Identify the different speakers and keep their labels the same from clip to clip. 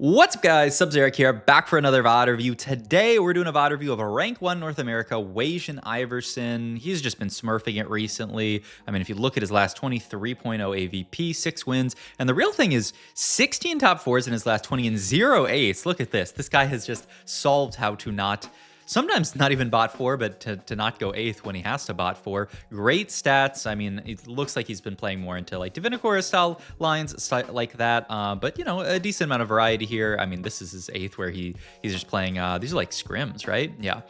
Speaker 1: What's up, guys? Sub-Zeric here, back for another VOD review. Today, we're doing a VOD review of a Rank 1 North America, Wasianiverson. He's just been smurfing it recently. I mean, if you look at his last 23.0 AVP, 6 wins. And the real thing is 16 top 4s in his last 20 and 0 ace. Look at this. This guy has just solved how to not... sometimes not even bot 4, but to not go 8th when he has to bot 4. Great stats. I mean, it looks like he's been playing more into like Divinicorp style lines like that. But, you know, a decent amount of variety here. I mean, this is his 8th where he's just playing, these are like scrims, right? Yeah.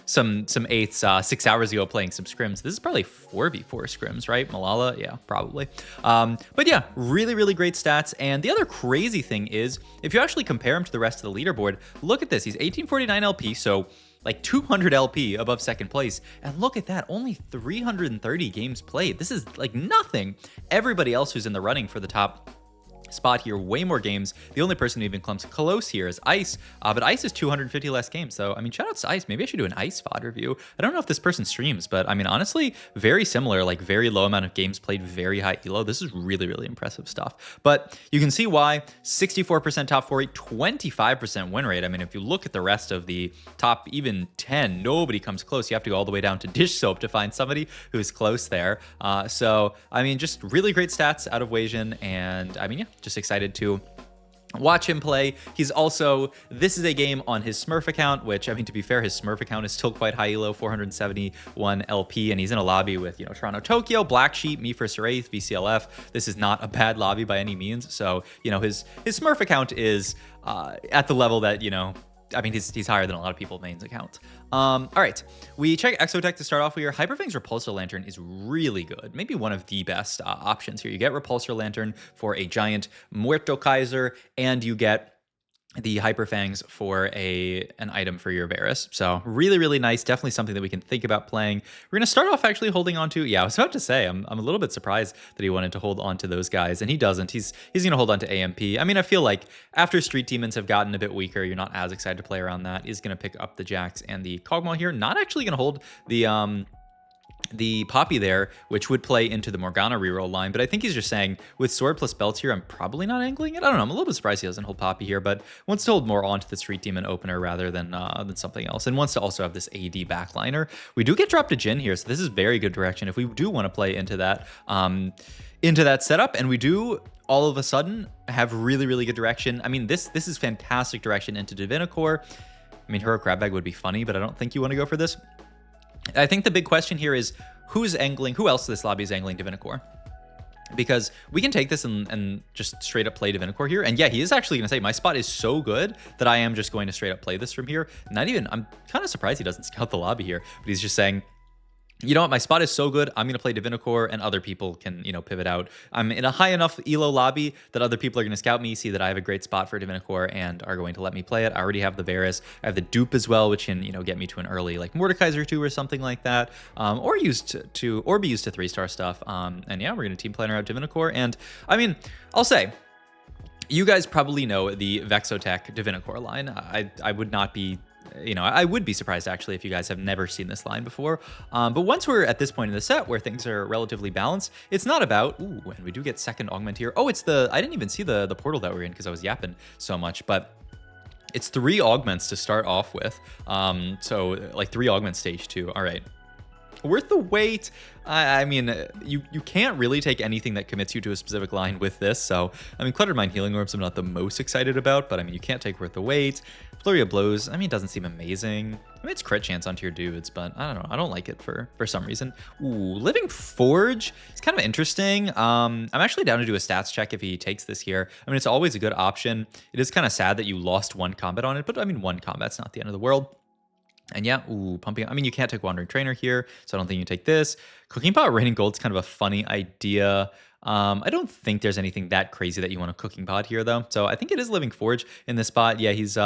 Speaker 1: Some 8s 6 hours ago playing some scrims. This is probably 4v4 scrims, right? Malala? Yeah, probably. But yeah, really, really great stats. And the other crazy thing is, if you actually compare him to the rest of the leaderboard, look at this. He's 1849 LP, so like 200 LP above second place. And look at that, only 330 games played. This is like nothing. Everybody else who's in the running for the top spot here, way more games. The only person who even comes close here is Ice, but Ice is 250 less games. So, I mean, shout out to Ice. Maybe I should do an Ice VOD review. I don't know if this person streams, but I mean, honestly, very similar, like very low amount of games played, very high elo. This is really, really impressive stuff. But you can see why 64% top 4 rate, 25% win rate. I mean, if you look at the rest of the top even 10, nobody comes close. You have to go all the way down to Dish Soap to find somebody who's close there. So, I mean, just really great stats out of Wasian. And I mean, yeah, just excited to watch him play. He's also, this is a game on his Smurf account, which, I mean, to be fair, his Smurf account is still quite high elo, 471 LP, and he's in a lobby with, you know, Toronto, Tokyo, Black Sheep, Me for Seraith, VCLF. This is not a bad lobby by any means. So, you know, his Smurf account is at the level that, you know, I mean, he's higher than a lot of people's mains account. All right, we check Exotech to start off here. Hyperfang's Repulsor Lantern is really good. Maybe one of the best options here. You get Repulsor Lantern for a giant Mordekaiser, and you get the Hyperfangs for an item for your Varus. So really, really nice. Definitely something that we can think about playing. We're going to start off actually holding on to, yeah, I was about to say, I'm a little bit surprised that he wanted to hold on to those guys, and he doesn't. He's going to hold on to AMP. I mean, I feel like after Street Demons have gotten a bit weaker, you're not as excited to play around that. He's going to pick up the Jax and the Kog'Maw here. Not actually going to hold the Poppy there, which would play into the Morgana reroll line, but I think he's just saying, with Sword plus Belts here, I'm probably not angling it. I don't know, I'm a little bit surprised he doesn't hold Poppy here, but wants to hold more onto the Street Demon opener rather than something else, and wants to also have this AD backliner. We do get dropped to Jhin here, so this is very good direction if we do want to play into that setup, and we do all of a sudden have really, really good direction. I mean, this is fantastic direction into Divinicorp. I mean, Hero Crabbag would be funny, but I don't think you want to go for this. I think the big question here is who's angling, who else this lobby is angling Divinicorp? Because we can take this and just straight up play Divinicorp here. And yeah, he is actually going to say, my spot is so good that I am just going to straight up play this from here. Not even, I'm kind of surprised he doesn't scout the lobby here, but he's just saying, you know what, my spot is so good, I'm going to play Divinicorp, and other people can, you know, pivot out. I'm in a high enough elo lobby that other people are going to scout me, see that I have a great spot for Divinicorp, and are going to let me play it. I already have the Varus. I have the dupe as well, which can, you know, get me to an early, like, Mordekaiser 2 or something like that, or be used to 3-star stuff. And yeah, we're going to team planner out Divinicorp, and, I mean, I'll say, you guys probably know the Vexotech Divinicorp line. I would not be... you know, I would be surprised actually if you guys have never seen this line before. But once we're at this point in the set where things are relatively balanced, it's not about, ooh, and we do get second Augment here. Oh, it's I didn't even see the portal that we're in because I was yapping so much, but it's 3 augments to start off with. So like 3 augment stage 2. All right. Worth the wait. I mean, you can't really take anything that commits you to a specific line with this. So, I mean, Cluttered Mind Healing Orbs I'm not the most excited about, but I mean, you can't take Worth the Wait. Flurry of Blows, I mean, it doesn't seem amazing. I mean, it's crit chance onto your dudes, but I don't know. I don't like it for some reason. Ooh, Living Forge. It's kind of interesting. I'm actually down to do a stats check if he takes this here. I mean, it's always a good option. It is kind of sad that you lost 1 combat on it, but I mean, 1 combat's not the end of the world. And yeah, ooh, pumping. I mean, you can't take Wandering Trainer here, so I don't think you can take this. Cooking Pot Raining Gold's kind of a funny idea. I don't think there's anything that crazy that you want a Cooking Pot here, though. So I think it is Living Forge in this spot. Yeah, he's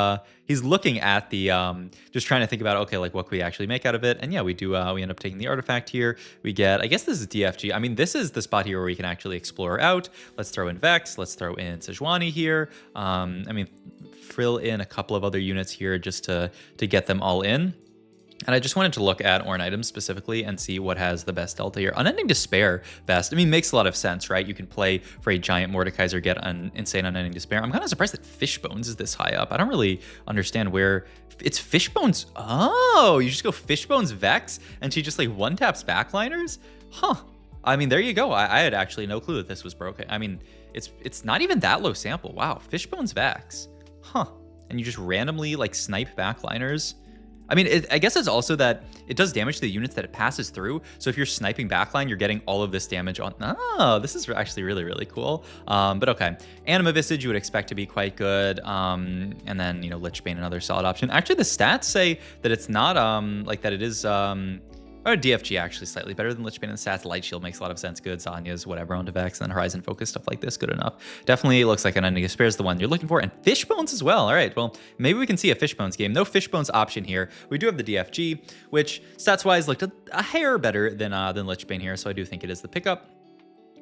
Speaker 1: looking at the, just trying to think about, okay, like what can we actually make out of it? And yeah, we do, we end up taking the artifact here. We get, I guess this is DFG. I mean, this is the spot here where we can actually explore out. Let's throw in Vex. Let's throw in Sejuani here. I mean, frill in a couple of other units here just to get them all in. And I just wanted to look at Ornn items specifically and see what has the best delta here. Unending Despair best. I mean, makes a lot of sense, right? You can play for a giant Mordekaiser, get an insane Unending Despair. I'm kind of surprised that Fishbones is this high up. I don't really understand where it's Fishbones. Oh, you just go Fishbones Vex and she just like one taps backliners? Huh. I mean, there you go. I had actually no clue that this was broken. I mean, it's not even that low sample. Wow, Fishbones Vex. Huh. And you just randomly like snipe backliners. I mean, I guess it's also that it does damage to the units that it passes through. So if you're sniping backline, you're getting all of this damage on. Oh, this is actually really, really cool. But okay. Anima Visage you would expect to be quite good. And then, you know, Lichbane, another solid option. Actually, the stats say that it's not like that it is or DFG actually slightly better than Lichbane in the stats. Light Shield makes a lot of sense. Good. Zanya's whatever on Vex, and then Horizon Focus, stuff like this, good enough. Definitely looks like Unending Despair is the one you're looking for. And Fishbones as well. All right, well, maybe we can see a Fishbones game. No Fishbones option here. We do have the DFG, which stats-wise looked a hair better than Lichbane here, so I do think it is the pickup.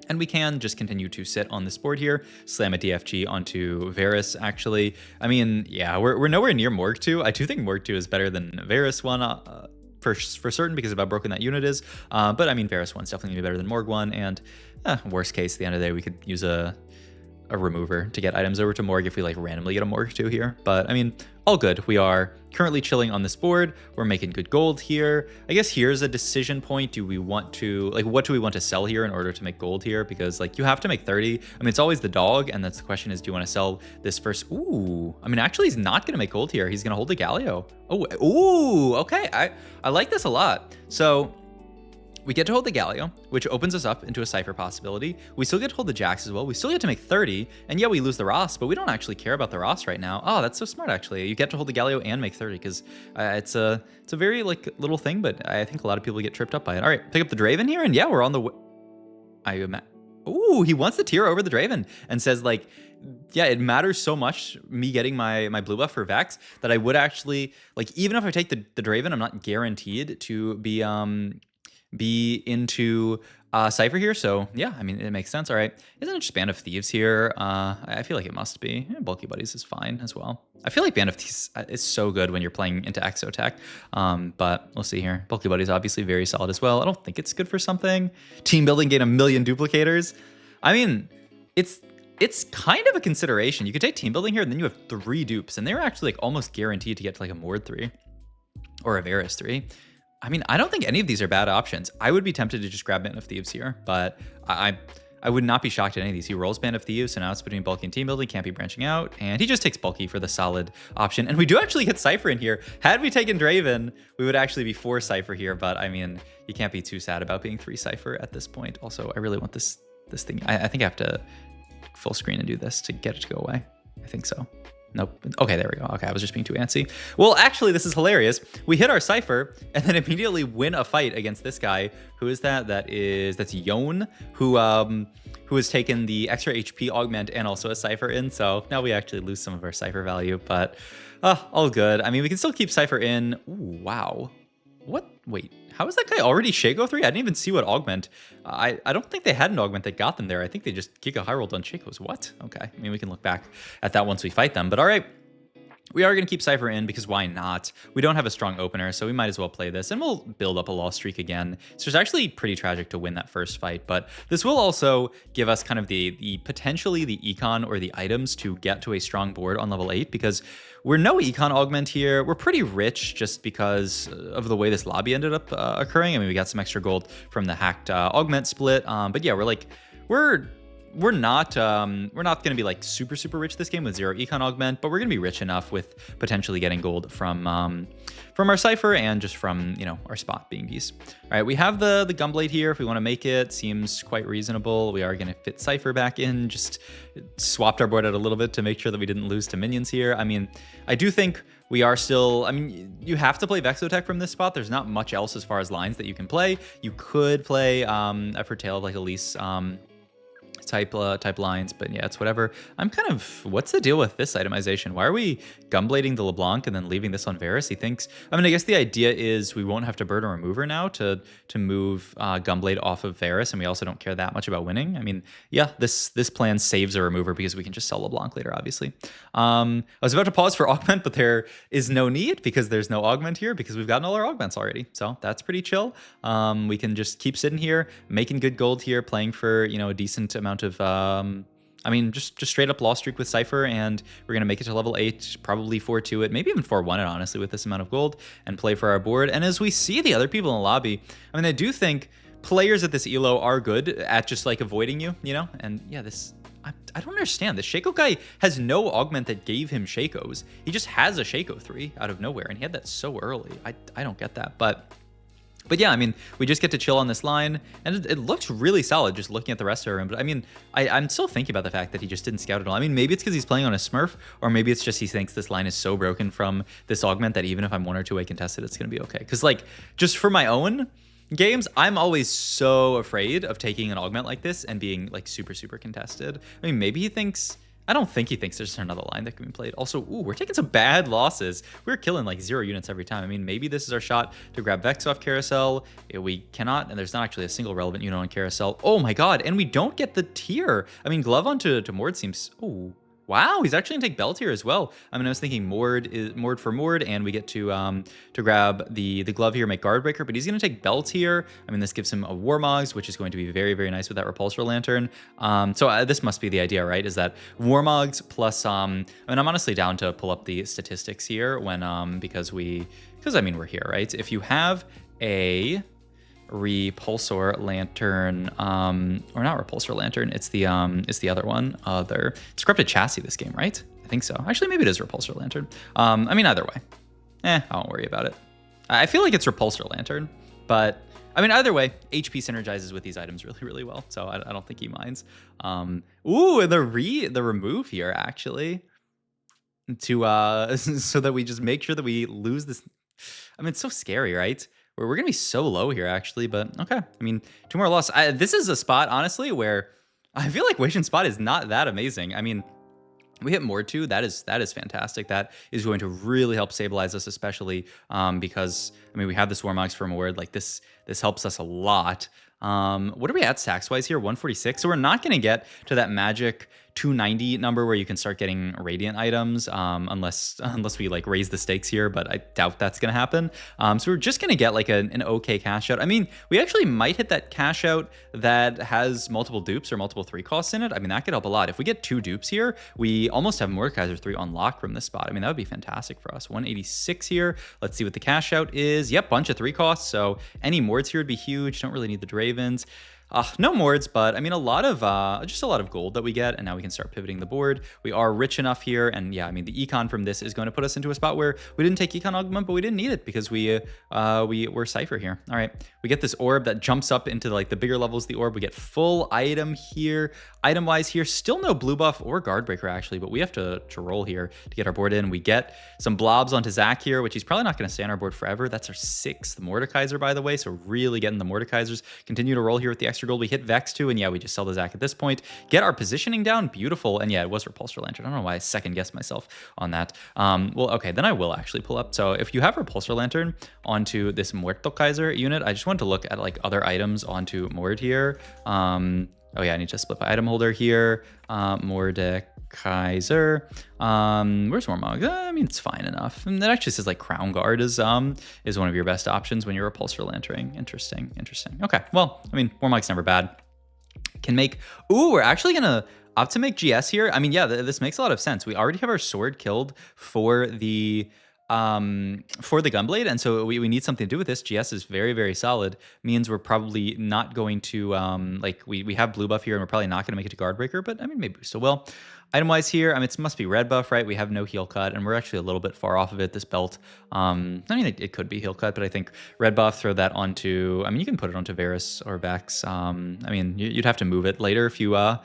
Speaker 1: And we can just continue to sit on this board here, slam a DFG onto Varus, actually. I mean, yeah, we're nowhere near Morg 2. I do think Morg 2 is better than Varus 1, for certain because of how broken that unit is. But I mean, Varus 1's definitely gonna be better than Morg 1, and worst case, at the end of the day, we could use a remover to get items over to Morg if we like randomly get a Morg 2 here. But I mean, all good. We are currently chilling on this board. We're making good gold here. I guess here's a decision point. Do we want to, like, what do we want to sell here in order to make gold here? Because like you have to make 30. I mean, it's always the dog, and that's the question is, do you want to sell this first? Ooh, I mean, actually he's not gonna make gold here. He's gonna hold the Galio. Oh, ooh, okay. I like this a lot. So we get to hold the Galio, which opens us up into a Cypher possibility. We still get to hold the Jax as well. We still get to make 30, and yeah, we lose the Ross, but we don't actually care about the Ross right now. Oh, that's so smart, actually. You get to hold the Galio and make 30, because it's a very, like, little thing, but I think a lot of people get tripped up by it. All right, pick up the Draven here, and yeah, we're on the... Ooh, he wants the tier over the Draven, and says, like, yeah, it matters so much, me getting my blue buff for Vex, that I would actually, like, even if I take the Draven, I'm not guaranteed to be into Cypher here. So yeah, I mean, it makes sense. All right, isn't it just Band of Thieves here? I feel like it must be. Yeah, Bulky Buddies is fine as well. I feel like Band of Thieves is so good when you're playing into Exotech, but we'll see here. Bulky Buddies obviously very solid as well. I don't think it's good for something. Team building, gain 1,000,000 duplicators. I mean, it's kind of a consideration. You could take team building here, and then you have 3 dupes, and they're actually like almost guaranteed to get to like a Mord 3 or a Varus 3. I mean, I don't think any of these are bad options. I would be tempted to just grab Band of Thieves here, but I would not be shocked at any of these. He rolls Band of Thieves, so now it's between Bulky and team building, can't be branching out, and he just takes Bulky for the solid option. And we do actually get Cypher in here. Had we taken Draven, we would actually be 4 Cypher here, but I mean, you can't be too sad about being 3 Cypher at this point. Also, I really want this thing. I think I have to full screen and do this to get it to go away. I think so. Nope. Okay, there we go. Okay, I was just being too antsy. Well, actually, this is hilarious. We hit our Cypher and then immediately win a fight against this guy. Who is that? That's Yon, who has taken the extra HP augment and also a Cypher in. So now we actually lose some of our Cypher value, but all good. I mean, we can still keep Cypher in. Ooh, wow. What? Wait, how is that guy already Shaco 3? I didn't even see what augment. I don't think they had an augment that got them there. I think they just Giga High rolled on Shacos. What? Okay, I mean, we can look back at that once we fight them. But all right, we are going to keep Cypher in because why not? We don't have a strong opener, so we might as well play this, and we'll build up a loss streak again. So it's actually pretty tragic to win that first fight, but this will also give us kind of the potentially the econ or the items to get to a strong board on level 8, because we're no econ augment here. We're pretty rich just because of the way this lobby ended up occurring. I mean, we got some extra gold from the hacked augment split, but yeah, we're not going to be like super rich this game with 0 econ augment, but we're going to be rich enough with potentially getting gold from our Cypher and just from, you know, our spot being beast. All right, we have the Gunblade here if we want to make it. Seems quite reasonable. We are going to fit Cypher back in, just swapped our board out a little bit to make sure that we didn't lose to minions here. I mean, I do think we are still, I mean, you have to play Vexotech from this spot. There's not much else as far as lines that you can play. You could play, I've heard tale of like Elise, type lines, but yeah, it's whatever. I'm kind of, what's the deal with this itemization? Why are we gumblading the LeBlanc and then leaving this on Varus? He thinks, I mean, I guess the idea is we won't have to burn a remover now to move Gumblade off of Varus, and we also don't care that much about winning. I mean, yeah, this plan saves a remover because we can just sell LeBlanc later, obviously. I was about to pause for Augment, but there is no need because there's no Augment here because we've gotten all our Augments already. So that's pretty chill. We can just keep sitting here, making good gold here, playing for, you know, a decent amount of, I mean, just straight up loss streak with Cypher, and we're going to make it to level 8, probably 4-2 it, maybe even 4-1 it, honestly, with this amount of gold, and play for our board. And as we see the other people in the lobby, I mean, I do think players at this elo are good at just, like, avoiding you, you know? And, yeah, this... I don't understand. The Shaco guy has no augment that gave him Shakos. He just has a Shaco 3 out of nowhere, and he had that so early. I don't get that, but yeah, I mean, we just get to chill on this line, and it looks really solid just looking at the rest of our room. But I mean, I'm still thinking about the fact that he just didn't scout at all. I mean, maybe it's because he's playing on a smurf, or maybe it's just he thinks this line is so broken from this augment that even if I'm 1 or 2-way contested, it's going to be okay. Because, like, just for my own games, I'm always so afraid of taking an augment like this and being, like, super, super contested. I mean, maybe he thinks... I don't think he thinks there's another line that can be played. Also, ooh, we're taking some bad losses. We're killing like 0 units every time. I mean, maybe this is our shot to grab Vex off Carousel. We cannot, and there's not actually a single relevant unit on Carousel. Oh my god, and we don't get the tier. I mean, glove onto Mord seems... Ooh. Wow, he's actually gonna take Belt here as well. I mean, I was thinking Mord for Mord, and we get to grab the glove here, make Guardbreaker, but he's gonna take Belt here. I mean, this gives him a Warmogs, which is going to be very, very nice with that Repulsor Lantern. So this must be the idea, right? Is that Warmogs plus I mean, I'm honestly down to pull up the statistics here when because I mean, we're here, right? If you have a Repulsor Lantern, or not Repulsor Lantern, it's the other one, it's Corrupted Chassis this game, right? I think so. Actually, maybe it is Repulsor Lantern. I mean, either way, I won't worry about it. I feel like it's Repulsor Lantern, but I mean, either way, HP synergizes with these items really, really well, so I don't think he minds. Ooh, and the remove here, actually, to so that we just make sure that we lose this. I mean, it's so scary, right? We're going to be so low here, actually, but okay. I mean, 2 more loss. This is a spot, honestly, where I feel like Wasian spot is not that amazing. I mean, we hit Mord 2. That is fantastic. That is going to really help stabilize us, especially because, I mean, we have this Warmogs for Mord. Like, this helps us a lot. What are we at stacks-wise here? 146. So we're not going to get to that magic 290 number where you can start getting radiant items unless we like raise the stakes here, but I doubt that's going to happen. So we're just going to get like an okay cash out. I mean, we actually might hit that cash out that has multiple dupes or multiple 3 costs in it. I mean, that could help a lot. If we get 2 dupes here, we almost have Mordekaiser 3 on lock from this spot. I mean, that would be fantastic for us. 186 here. Let's see what the cash out is. Yep, bunch of 3 costs. So any Mords here would be huge. Don't really need the Dravens. No Mords, but I mean, just a lot of gold that we get, and now we can start pivoting the board. We are rich enough here, and yeah, I mean, the econ from this is going to put us into a spot where we didn't take econ augment, but we didn't need it because we're Cypher here. All right, we get this orb that jumps up into like the bigger levels of the orb. We get full item here, item-wise here. Still no blue buff or Guardbreaker actually, but we have to roll here to get our board in. We get some blobs onto Zach here, which he's probably not going to stay on our board forever. That's our 6th Mordekaiser, by the way, so really getting the Mordekaisers. Continue to roll here with the extra gold. We hit Vex too, and yeah, we just sell the Zach at this point. Get our positioning down, beautiful, and yeah, it was Repulsor Lantern. I don't know why I second-guessed myself on that. Well, okay, then I will actually pull up. So if you have Repulsor Lantern onto this Mordekaiser unit, I just wanted to look at like other items onto Mord here. Oh yeah, I need to split my item holder here. Mordekaiser. Where's Warmog? I mean, it's fine enough. And that actually says like Crown Guard is one of your best options when you're Repulsor Lantering. Interesting. Okay, well, I mean, Warmog's never bad. Can make... Ooh, we're actually gonna opt to make GS here. I mean, yeah, this makes a lot of sense. We already have our sword killed for the Gunblade, and so we need something to do with this. GS is very, very solid. Means we're probably not going to like we have blue buff here, and we're probably not going to make it to Guardbreaker, but I mean, maybe we still will. Item wise here, I mean, it must be red buff, right? We have no heal cut, and we're actually a little bit far off of it. This belt, I mean, it could be heal cut, but I think red buff, throw that onto, I mean, you can put it onto Varus or Vex. I mean, you'd have to move it later if you put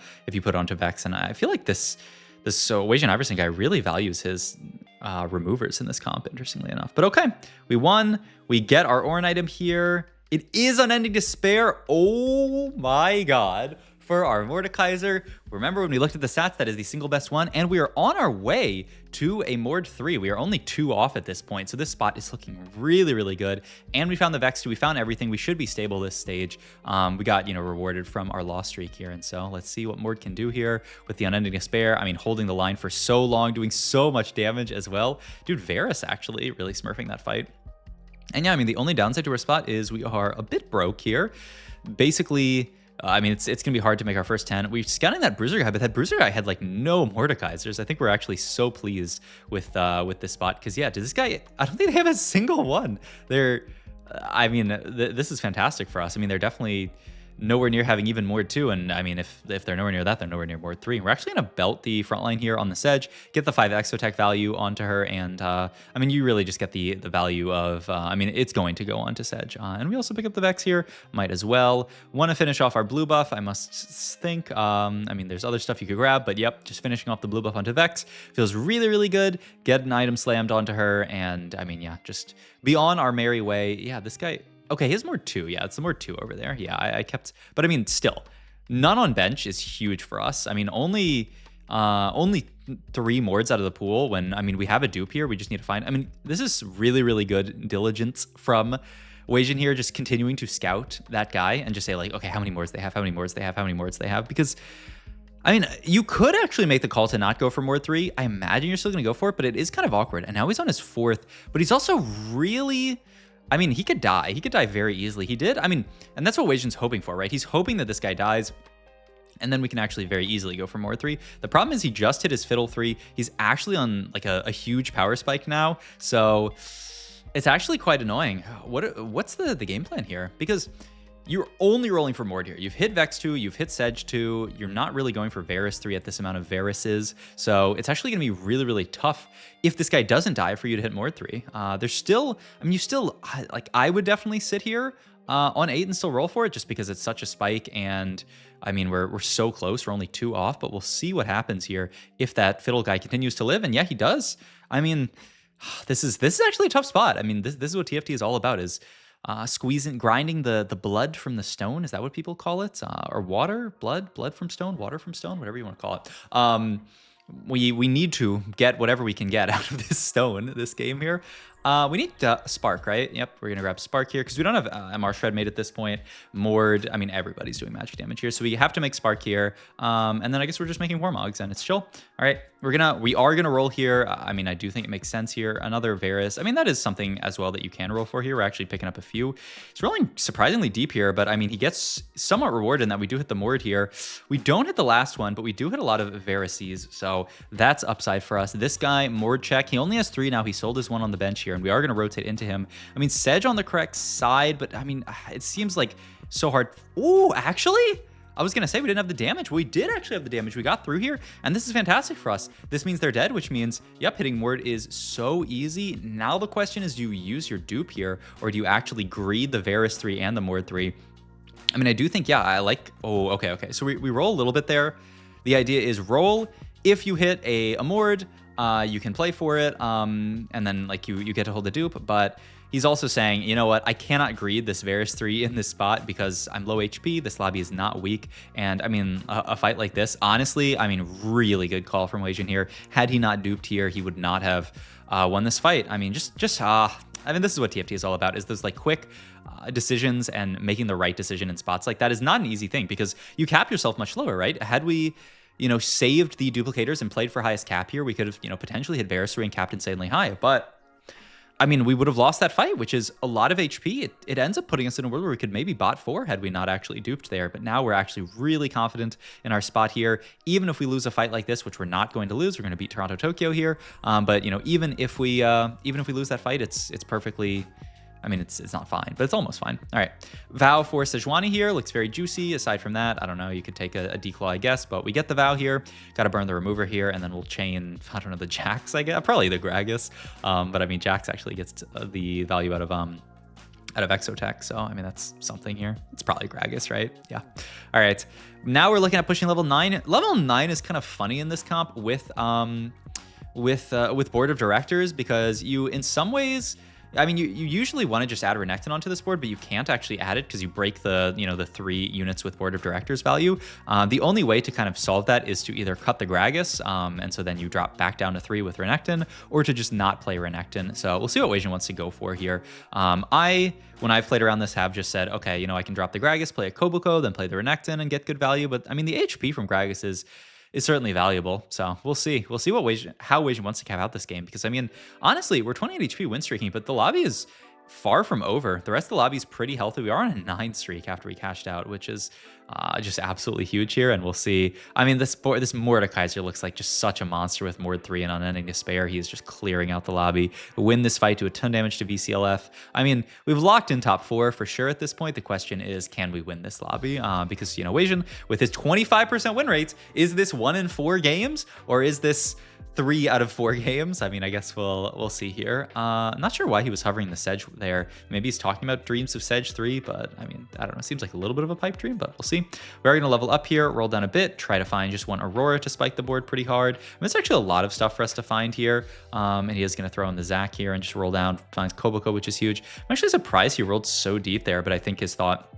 Speaker 1: it onto Vex, and I feel like this Wasianiverson guy really values his removers in this comp, interestingly enough. But okay, we won. We get our Orin item here. It is Unending Despair. Oh my god. for our Mordekaiser. Remember when we looked at the stats, that is the single best one, and we are on our way to a Mord 3. We are only 2 off at this point, so this spot is looking really, really good. And we found the Vex 2. We found everything. We should be stable this stage. We got, rewarded from our loss streak here, and so let's see what Mord can do here with the Unending Despair. I mean, holding the line for so long, doing so much damage as well. Dude, Varus actually really smurfing that fight. And yeah, I mean, the only downside to our spot is we are a bit broke here. Basically, I mean, it's going to be hard to make our first 10. We're scouting that Bruiser guy, but that Bruiser guy had like no Mordekaisers. I think we're actually so pleased with this spot because, yeah, this guy, I don't think they have a single one. I mean, this is fantastic for us. I mean, they're definitely nowhere near having even Mord 2, and I mean, if they're nowhere near that, they're nowhere near Mord 3. We're actually going to belt the front line here on the Sedge, get the 5 Exotech value onto her, and I mean, you really just get the value of, I mean, it's going to go onto Sedge. And we also pick up the Vex here, might as well. Want to finish off our blue buff, I must think. I mean, there's other stuff you could grab, but yep, just finishing off the blue buff onto Vex. Feels really, really good. Get an item slammed onto her, and I mean, yeah, just be on our merry way. Yeah, this guy... Okay, he has Mord 2. Yeah, it's the Mord 2 over there. Yeah, I kept... But I mean, still, none on bench is huge for us. I mean, only 3 Mords out of the pool when, I mean, we have a dupe here. We just need to find... I mean, this is really, really good diligence from Wasian here, just continuing to scout that guy and just say, like, okay, how many Mords they have, how many Mords they have, how many Mords they have. Because, I mean, you could actually make the call to not go for Mord 3. I imagine you're still going to go for it, but it is kind of awkward. And now he's on his 4th, but he's also really... I mean, he could die. He could die very easily. He did. I mean, and that's what Wasian's hoping for, right? He's hoping that this guy dies, and then we can actually very easily go for Mord 3. The problem is he just hit his Fiddle 3. He's actually on like a huge power spike now, so it's actually quite annoying. What's the game plan here? Because you're only rolling for Mord here. You've hit Vex 2, you've hit Sedge 2, you're not really going for Varus 3 at this amount of Varuses, so it's actually going to be really, really tough if this guy doesn't die for you to hit Mord 3. There's still, I mean, like, I would definitely sit here on 8 and still roll for it just because it's such a spike, and I mean, we're so close, we're only 2 off, but we'll see what happens here if that Fiddle guy continues to live, and yeah, he does. I mean, this is actually a tough spot. I mean, this is what TFT is all about, is grinding the blood from the stone. Is that what people call it? Or water, blood from stone, water from stone, whatever you want to call it. We need to get whatever we can get out of this stone, this game here. We need Spark, right? Yep, we're gonna grab Spark here because we don't have MR Shred made at this point. Mord, I mean, everybody's doing magic damage here, so we have to make Spark here. And then I guess we're just making Warmogs, and it's chill. All right, we are gonna roll here. I mean, I do think it makes sense here. Another Varus. I mean, that is something as well that you can roll for here. We're actually picking up a few. It's rolling surprisingly deep here, but I mean, he gets somewhat rewarded in that we do hit the Mord here. We don't hit the last one, but we do hit a lot of Varuses, so that's upside for us. This guy, Mord check. He only has 3 now. He sold his 1 on the bench here, and we are going to rotate into him. I mean, Sedge on the correct side, but I mean, it seems like so hard. Ooh, actually, I was going to say we didn't have the damage. We did actually have the damage. We got through here, and this is fantastic for us. This means they're dead, which means, yep, hitting Mord is so easy. Now the question is, do you use your dupe here, or do you actually greed the Varus 3 and the Mord 3? I mean, I do think, yeah, I like... Oh, okay. So we roll a little bit there. The idea is roll. If you hit a Mord, you can play for it, and then like you get to hold the dupe, but he's also saying, you know what, I cannot greed this Varus 3 in this spot because I'm low HP, this lobby is not weak, and I mean, a fight like this, honestly, I mean, really good call from Wasian here. Had he not duped here, he would not have won this fight. I mean, I mean, this is what TFT is all about, is those like quick decisions and making the right decision in spots like that is not an easy thing because you cap yourself much lower, right? Had we... saved the duplicators and played for highest cap here, we could have, potentially hit Varus 3 and capped insanely high. But, I mean, we would have lost that fight, which is a lot of HP. It ends up putting us in a world where we could maybe bot 4 had we not actually duped there. But now we're actually really confident in our spot here. Even if we lose a fight like this, which we're not going to lose, we're going to beat Toronto Tokyo here. But, even if we lose that fight, it's perfectly... I mean, it's not fine, but it's almost fine. All right. Vow for Sejuani here. Looks very juicy. Aside from that, I don't know. You could take a declaw, I guess, but we get the Vow here. Got to burn the remover here, and then we'll chain, I don't know, the Jax, I guess. Probably the Gragas. But I mean, Jax actually gets the value out of Exotech. So, I mean, that's something here. It's probably Gragas, right? Yeah. All right. Now we're looking at pushing level 9. Level 9 is kind of funny in this comp with board of directors because you, in some ways... I mean, you usually want to just add Renekton onto this board, but you can't actually add it because you break the, the 3 units with Board of Directors value. The only way to kind of solve that is to either cut the Gragas, and so then you drop back down to 3 with Renekton, or to just not play Renekton. So we'll see what Wasian wants to go for here. When I've played around this, have just said, okay, I can drop the Gragas, play a Kobuko, then play the Renekton and get good value. But I mean, the HP from Gragas is certainly valuable. So we'll see. We'll see how Wasian wants to cap out this game. Because I mean, honestly, we're 28 HP win streaking, but the lobby is far from over. The rest of the lobby is pretty healthy. We are on a 9 streak after we cashed out, which is just absolutely huge here. And we'll see. I mean, this Mordekaiser looks like just such a monster with Mord 3 and Unending Despair. He is just clearing out the lobby. Win this fight, do a ton of damage to VCLF. I mean, we've locked in top 4 for sure at this point. The question is, can we win this lobby? Because, Wasian, with his 25% win rates, is this 1 in 4 games? Or is this 3 out of 4 games? I mean, I guess we'll see here. Not sure why he was hovering the Sedge there. Maybe he's talking about Dreams of Sedge 3, but I mean, I don't know. Seems like a little bit of a pipe dream, but we'll see. We're going to level up here, roll down a bit, try to find just one Aurora to spike the board pretty hard. I mean, there's actually a lot of stuff for us to find here. And he is going to throw in the Zac here and just roll down, finds Koboko, which is huge. I'm actually surprised he rolled so deep there, but I think his thought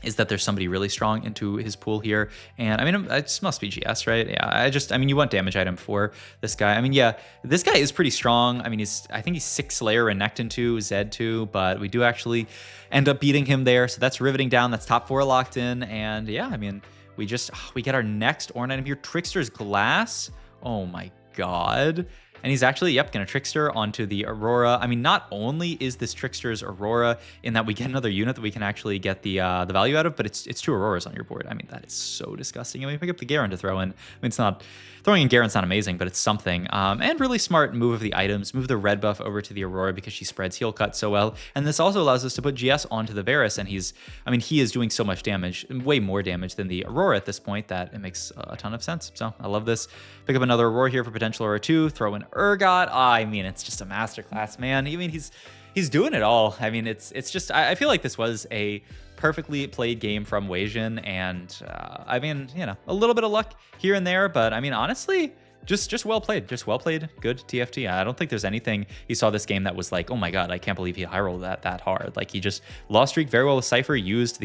Speaker 1: is that there's somebody really strong into his pool here. And I mean, it just must be GS, right? Yeah, I mean, you want damage item for this guy. I mean, yeah, this guy is pretty strong. I mean, I think he's 6 Slayer, Renekton 2, Zed 2, but we do actually end up beating him there. So that's riveting down. That's top 4 locked in. And yeah, I mean, we get our next Ornn item here, Trickster's Glass. Oh my God. And he's actually, going to Trickster onto the Aurora. I mean, not only is this Trickster's Aurora in that we get another unit that we can actually get the value out of, but it's 2 Auroras on your board. I mean, that is so disgusting. I mean, pick up the Garen to throw in. I mean, it's not, throwing in Garen's not amazing, but it's something. And really smart move of the items. Move the red buff over to the Aurora because she spreads heal cut so well. And this also allows us to put GS onto the Varus. And he is doing so much damage, way more damage than the Aurora at this point, that it makes a ton of sense. So I love this. Pick up another Aurora here for potential Aurora 2. Throw in Urgot. I mean, it's just a masterclass, man. I mean, he's doing it all. I mean, it's just, I feel like this was a perfectly played game from Wasian, and I mean, a little bit of luck here and there, but I mean, honestly, just well played, good TFT. I don't think there's anything he saw this game that was like, oh my God, I can't believe he high rolled that hard. Like, he just lost streak very well with Cypher, used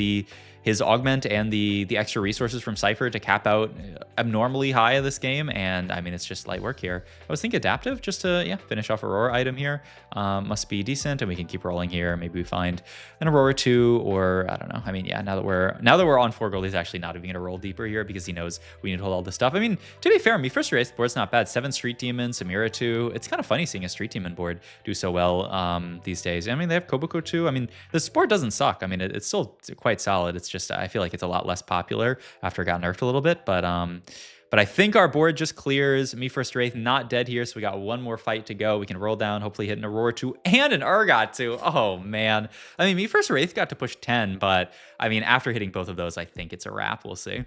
Speaker 1: his augment and the extra resources from Cypher to cap out abnormally high of this game. And I mean, it's just light work here. I was thinking adaptive just to finish off Aurora item here. Must be decent, and we can keep rolling here. Maybe we find an Aurora 2, or I don't know. I mean, yeah, now that we're on 4 gold, he's actually not even gonna roll deeper here because he knows we need to hold all this stuff. I mean, to be fair, first race the board's not bad. 7 Street Demons, Samira 2. It's kind of funny seeing a Street Demon board do so well these days. I mean, they have Koboko 2. I mean, this board doesn't suck. I mean, it's still quite solid. It's just, I feel like it's a lot less popular after it got nerfed a little bit, but I think our board just clears. First Wraith not dead here, so we got one more fight to go. We can roll down, hopefully hit an Aurora 2 and an Urgot 2. Oh man. I mean, First Wraith got to push 10, but I mean, after hitting both of those, I think it's a wrap. We'll see.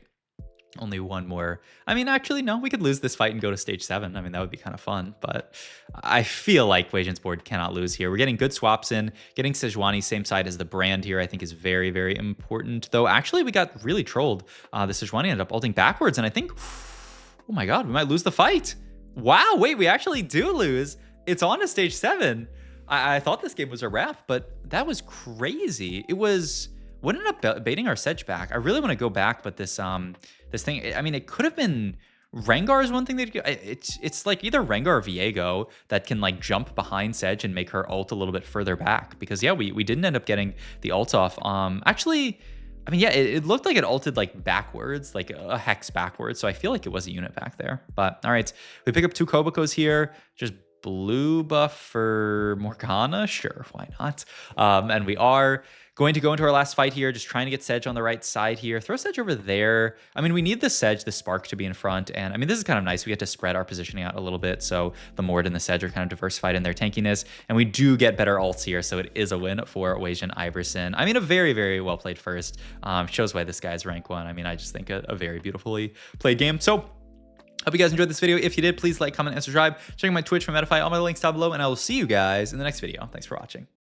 Speaker 1: Only one more. I mean, actually, no, we could lose this fight and go to stage 7. I mean, that would be kind of fun, but I feel like Wasian's board cannot lose here. We're getting good swaps in. Getting Sejuani same side as the brand here, I think, is very, very important. Though, actually, we got really trolled. The Sejuani ended up ulting backwards, and I think, oh my God, we might lose the fight. Wow, wait, we actually do lose. It's on to stage 7. I thought this game was a wrap, but that was crazy. It was... What ended up baiting our Sedge back? I really want to go back, but this thing, I mean, it could have been Rengar is one thing that it's like either Rengar or Viego that can like jump behind Sedge and make her ult a little bit further back, because yeah, we didn't end up getting the ult off. Actually, I mean, yeah, it looked like it ulted like backwards, like a hex backwards. So I feel like it was a unit back there. But all right, we pick up 2 Kobokos here. Just blue buff for Morgana, sure, why not? And we are going to go into our last fight here, just trying to get Sedge on the right side here. Throw Sedge over there. I mean, we need the Sedge, the Spark to be in front. And I mean, this is kind of nice. We get to spread our positioning out a little bit. So the Mord and the Sedge are kind of diversified in their tankiness. And we do get better ults here. So it is a win for Wasianiverson. I mean, a very, very well played first. Shows why this guy is rank 1. I mean, I just think a very beautifully played game. So hope you guys enjoyed this video. If you did, please like, comment, and subscribe. Check out my Twitch, my Metafy, all my links down below. And I will see you guys in the next video. Thanks for watching.